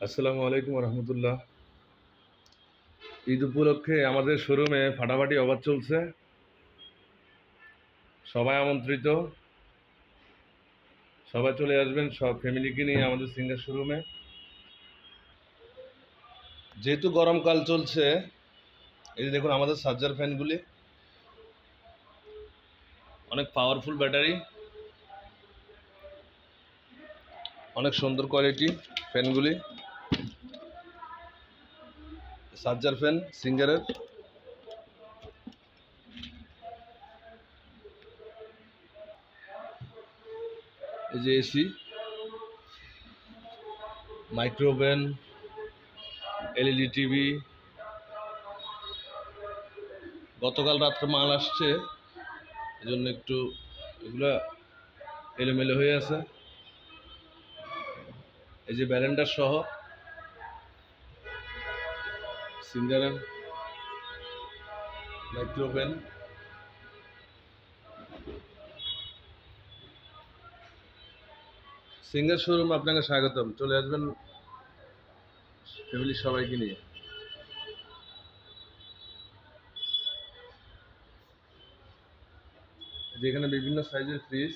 আসসালামু আলাইকুম রহমতুল্লাহ। ঈদ উপলক্ষে আমাদের শোরুমে ফাটাফাটি অফার চলছে। সবাই আমন্ত্রিত, সবাই চলে আসবেন সব ফ্যামিলিকে নিয়ে আমাদের সিঙ্গার শোরুমে। যেহেতু গরমকাল চলছে, এই যে দেখুন আমাদের চার্জার ফ্যানগুলি, অনেক পাওয়ারফুল ব্যাটারি, অনেক সুন্দর কোয়ালিটি ফ্যানগুলি। চার্জার ফ্যান সিঙ্গারের, এই যে এসি, মাইক্রোওভেন, এলইডি টিভি। গতকাল রাত্রে মাল আসছে, এই জন্য একটু এগুলা এলোমেলো হয়ে আছে। এই যে ব্যালেন্ডার সহ সিঙ্গারের মাইক্রোওভেন। সিঙ্গার শোরুম আপনাকে স্বাগতম, চলে আসবেন ফ্যামিলির সবাইকে নিয়ে। যেখানে বিভিন্ন সাইজের ফ্রিজ,